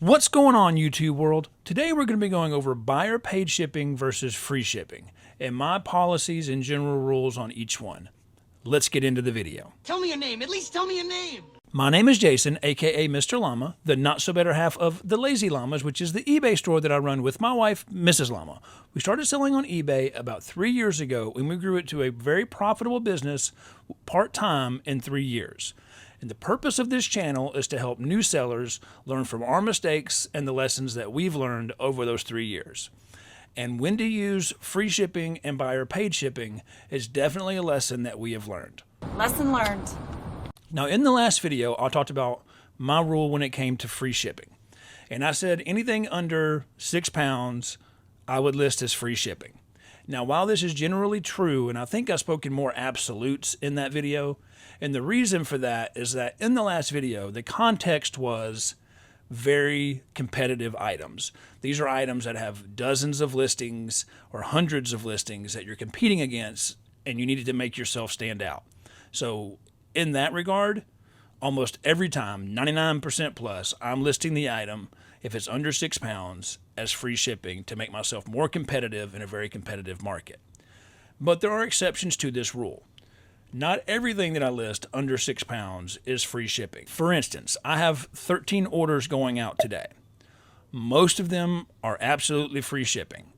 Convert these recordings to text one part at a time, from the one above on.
What's going on, YouTube world? Today we're going to be going over buyer paid shipping versus free shipping and my policies and general rules on each one. Let's get into the video. Tell me your name. At least tell me your name. My name is Jason, aka Mr. Llama, the not so better half of The Lazy Llamas, which is the eBay store that I run with my wife, Mrs. Llama. We started selling on eBay about 3 years ago and we grew it to a very profitable business part-time in 3 years. And the purpose of this channel is to help new sellers learn from our mistakes and the lessons that we've learned over those 3 years. And when to use free shipping and buyer paid shipping is definitely a lesson that we have learned. Lesson learned. Now, in the last video, I talked about my rule when it came to free shipping. And I said anything under 6 pounds, I would list as free shipping. Now, while this is generally true, and I think I spoke in more absolutes in that video, and the reason for that is that in the last video, the context was very competitive items. These are items that have dozens of listings or hundreds of listings that you're competing against, and you needed to make yourself stand out. So in that regard, almost every time, 99% plus, I'm listing the item, if it's under 6 pounds, as free shipping to make myself more competitive in a very competitive market. But there are exceptions to this rule. Not everything that I list under 6 pounds is free shipping. For instance, I have 13 orders going out today. Most of them are absolutely free shipping.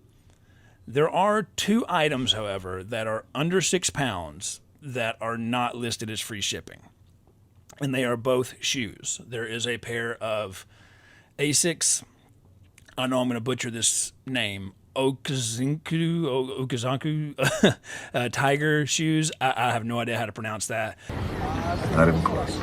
There are 2 items, however, that are under 6 pounds that are not listed as free shipping. And they are both shoes. There is a pair of Asics, I know I'm going to butcher this name, Okazanku tiger shoes. I have no idea how to pronounce that. Not even close.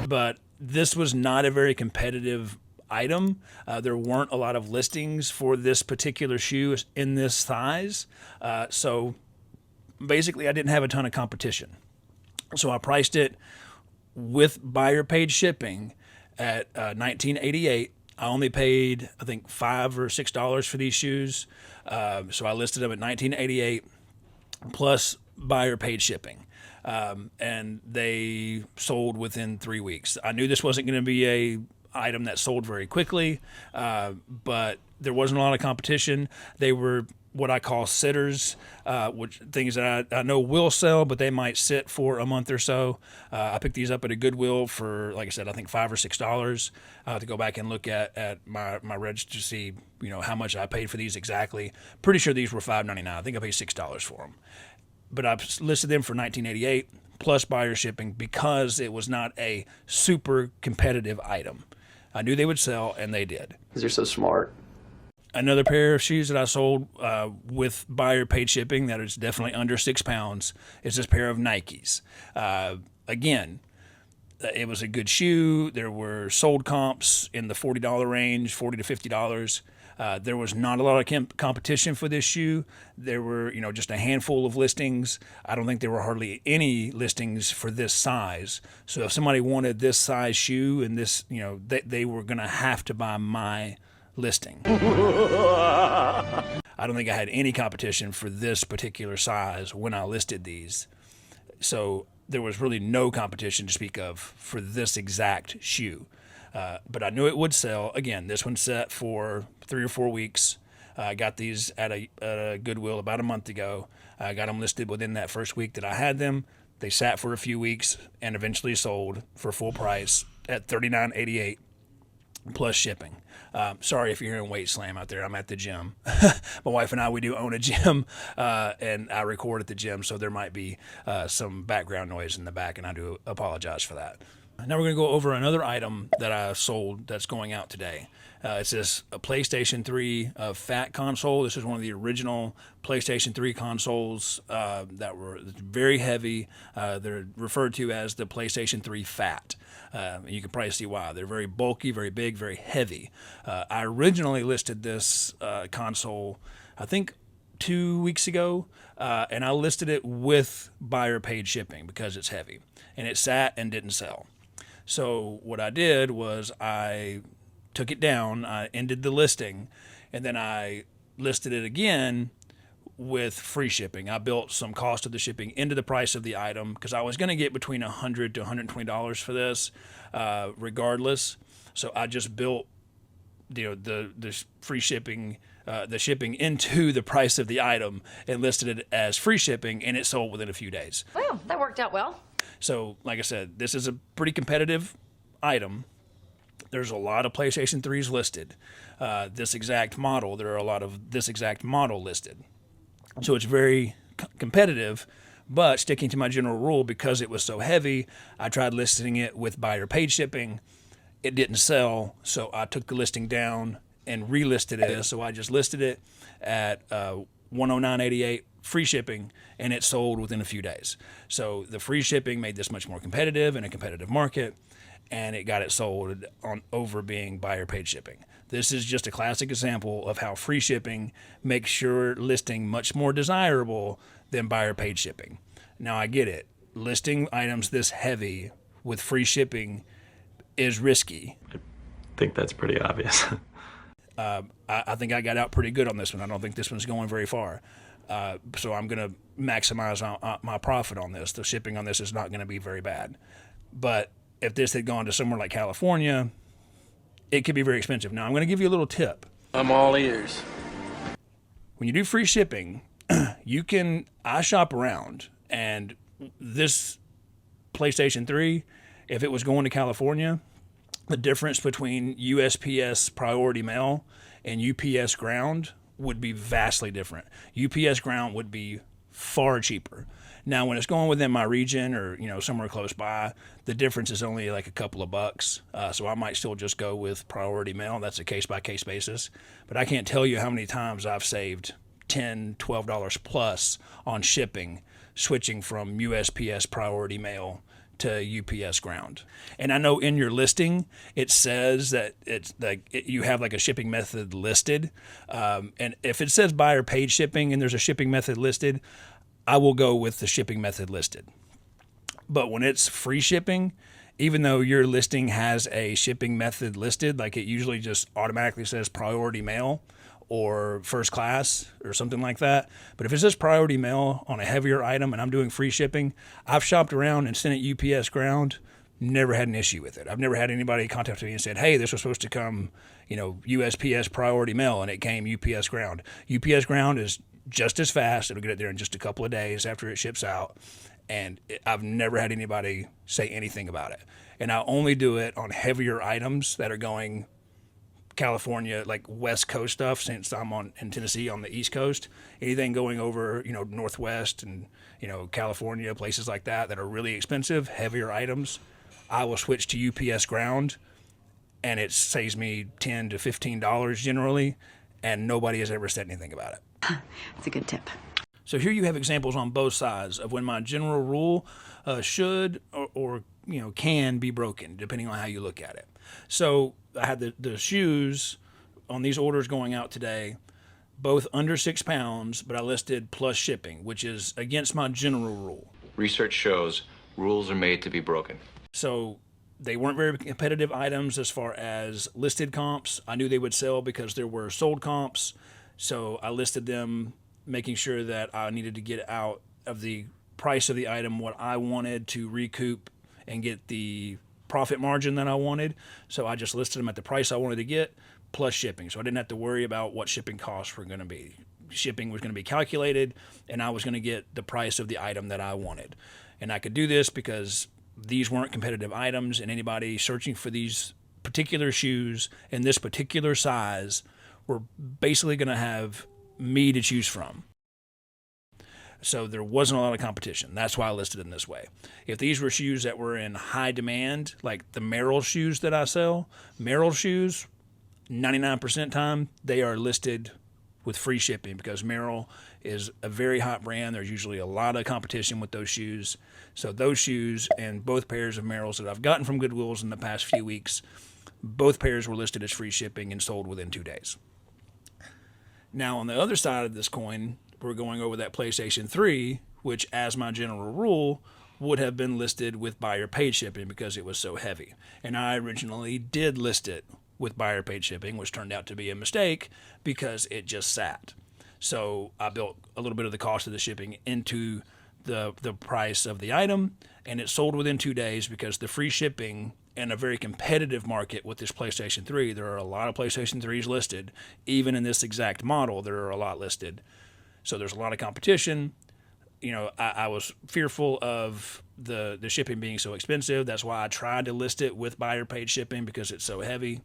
But this was not a very competitive item. There weren't a lot of listings for this particular shoe in this size. So basically I didn't have a ton of competition. So I priced it with buyer paid shipping at $19.88. I only paid, I think, $5 or $6 for these shoes. So I listed them at $19.88 plus buyer paid shipping. And they sold within 3 weeks. I knew this wasn't going to be a item that sold very quickly, but there wasn't a lot of competition. They were what I call sitters, which things that I know will sell, but they might sit for a month or so. I picked these up at a Goodwill for, like I said, I think $5 or $6. I have to go back and look at my register to see, how much I paid for these exactly. Pretty sure these were $5.99. I think I paid $6 for them. But I listed them for $19.88 plus buyer shipping because it was not a super competitive item. I knew they would sell, and they did. Because you're so smart. Another pair of shoes that I sold with buyer paid shipping that is definitely under 6 pounds is this pair of Nikes. Again, it was a good shoe. There were sold comps in the $40 range, $40 to $50. There was not a lot of competition for this shoe. There were, just a handful of listings. I don't think there were hardly any listings for this size. So if somebody wanted this size shoe and this, they were going to have to buy my listing. I don't think I had any competition for this particular size when I listed these. So there was really no competition to speak of for this exact shoe. But I knew it would sell. Again, this one's set for 3 or 4 weeks. I got these at a Goodwill about a month ago. I got them listed within that first week that I had them. They sat for a few weeks and eventually sold for full price at $39.88 plus shipping. Sorry if you're hearing weight slam out there. I'm at the gym. My wife and I, we do own a gym, and I record at the gym, so there might be some background noise in the back, and I do apologize for that. Now we're going to go over another item that I sold that's going out today. It's this PlayStation 3 fat console. This is one of the original PlayStation 3 consoles that were very heavy. They're referred to as the PlayStation 3 fat. You can probably see why. They're very bulky, very big, very heavy. I originally listed this console, I think, 2 weeks ago, and I listed it with buyer paid shipping because it's heavy. And it sat and didn't sell. So what I did was I took it down, I ended the listing, and then I listed it again with free shipping. I built some cost of the shipping into the price of the item because I was going to get between $100 to $120 for this regardless. So I just built the free shipping, the shipping into the price of the item, and listed it as free shipping, and it sold within a few days. Well, that worked out well. So, like I said, this is a pretty competitive item. There's a lot of PlayStation 3s listed. This exact model, there are a lot of this exact model listed. So it's very competitive, but sticking to my general rule, because it was so heavy, I tried listing it with buyer paid shipping. It didn't sell, so I took the listing down and relisted it. So I just listed it at $109.88 free shipping, and it sold within a few days. So the free shipping made this much more competitive in a competitive market, and it got it sold on over being buyer paid shipping. This is just a classic example of how free shipping makes your listing much more desirable than buyer paid shipping. Now, I get it. Listing items this heavy with free shipping is risky. I think that's pretty obvious. I think I got out pretty good on this one. I don't think this one's going very far. So I'm going to maximize my profit on this. The shipping on this is not going to be very bad. But if this had gone to somewhere like California, it could be very expensive. Now, I'm going to give you a little tip. I'm all ears. When you do free shipping, I shop around, and this PlayStation 3, if it was going to California, the difference between USPS Priority Mail and UPS Ground would be vastly different. UPS Ground would be far cheaper. Now, when it's going within my region or somewhere close by, the difference is only like a couple of bucks. So I might still just go with Priority Mail. That's a case-by-case basis. But I can't tell you how many times I've saved $10, $12 plus on shipping, switching from USPS Priority Mail to UPS Ground. And I know in your listing it says that it's like you have like a shipping method listed, and if it says buyer paid shipping and there's a shipping method listed, I will go with the shipping method listed. But when it's free shipping, even though your listing has a shipping method listed, like it usually just automatically says priority mail or first class or something like that. But if it says priority mail on a heavier item and I'm doing free shipping, I've shopped around and sent it UPS Ground, never had an issue with it. I've never had anybody contact me and said, hey, this was supposed to come, USPS priority mail, and it came UPS Ground. UPS Ground is just as fast. It'll get it there in just a couple of days after it ships out. And I've never had anybody say anything about it. And I only do it on heavier items that are going California, like West Coast stuff, since I'm in Tennessee on the East Coast. Anything going over, Northwest and, California, places like that are really expensive, heavier items, I will switch to UPS Ground, and it saves me $10 to $15 generally, and nobody has ever said anything about it. That's a good tip. So here you have examples on both sides of when my general rule should or can be broken, depending on how you look at it. So I had the shoes on these orders going out today, both under 6 pounds, but I listed plus shipping, which is against my general rule. Research shows rules are made to be broken. So they weren't very competitive items as far as listed comps. I knew they would sell because there were sold comps. So I listed them, making sure that I needed to get out of the price of the item what I wanted to recoup and get the profit margin that I wanted. So I just listed them at the price I wanted to get plus shipping. So I didn't have to worry about what shipping costs were going to be. Shipping was going to be calculated, and I was going to get the price of the item that I wanted. And I could do this because these weren't competitive items, and anybody searching for these particular shoes in this particular size were basically going to have me to choose from. So there wasn't a lot of competition. That's why I listed them this way. If these were shoes that were in high demand, like the Merrell shoes that I sell, Merrell shoes, 99% time, they are listed with free shipping because Merrell is a very hot brand. There's usually a lot of competition with those shoes. So those shoes and both pairs of Merrells that I've gotten from Goodwills in the past few weeks, both pairs were listed as free shipping and sold within 2 days. Now, on the other side of this coin, we're going over that PlayStation 3, which, as my general rule, would have been listed with buyer paid shipping because it was so heavy. And I originally did list it with buyer paid shipping, which turned out to be a mistake because it just sat. So I built a little bit of the cost of the shipping into the price of the item, and it sold within 2 days because the free shipping in a very competitive market with this PlayStation 3. There are a lot of PlayStation 3s listed. Even in this exact model, there are a lot listed. So there's a lot of competition. You know, I was fearful of the shipping being so expensive. That's why I tried to list it with buyer paid shipping, because it's so heavy.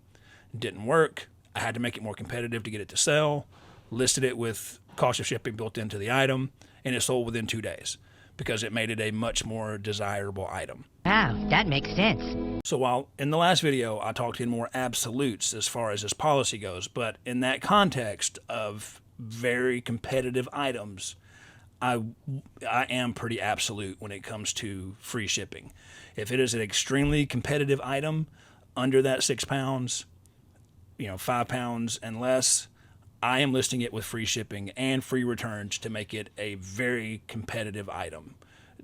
It didn't work. I had to make it more competitive to get it to sell. Listed it with cost of shipping built into the item, and it sold within 2 days because it made it a much more desirable item. Wow, that makes sense. So while in the last video I talked in more absolutes as far as this policy goes, but in that context of very competitive items, I am pretty absolute when it comes to free shipping. If it is an extremely competitive item under that 6 pounds, 5 pounds and less, I am listing it with free shipping and free returns to make it a very competitive item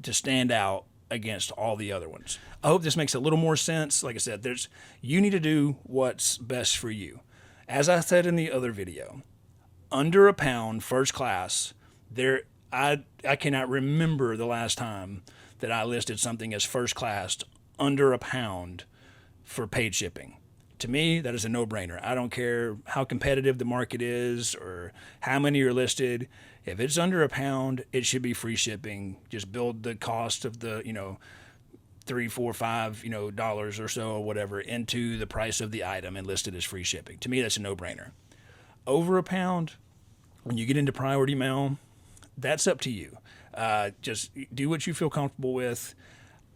to stand out against all the other ones. I hope this makes a little more sense. Like I said, you need to do what's best for you. As I said in the other video, under a pound first class, I cannot remember the last time that I listed something as first class under a pound for paid shipping. To me, that is a no-brainer. I don't care how competitive the market is or how many are listed. If it's under a pound, it should be free shipping. Just build the cost of the, $3, $4, $5, dollars or so or whatever into the price of the item and list it as free shipping. To me, that's a no-brainer. Over a pound, when you get into priority mail, that's up to you. Just do what you feel comfortable with.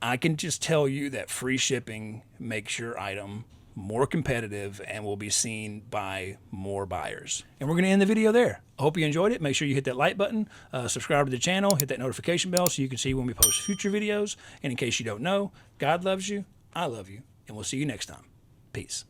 I can just tell you that free shipping makes your item more competitive and will be seen by more buyers. And we're going to end the video there. I hope you enjoyed it. Make sure you hit that like button, subscribe to the channel, hit that notification bell so you can see when we post future videos. And in case you don't know, God loves you, I love you, and we'll see you next time. Peace.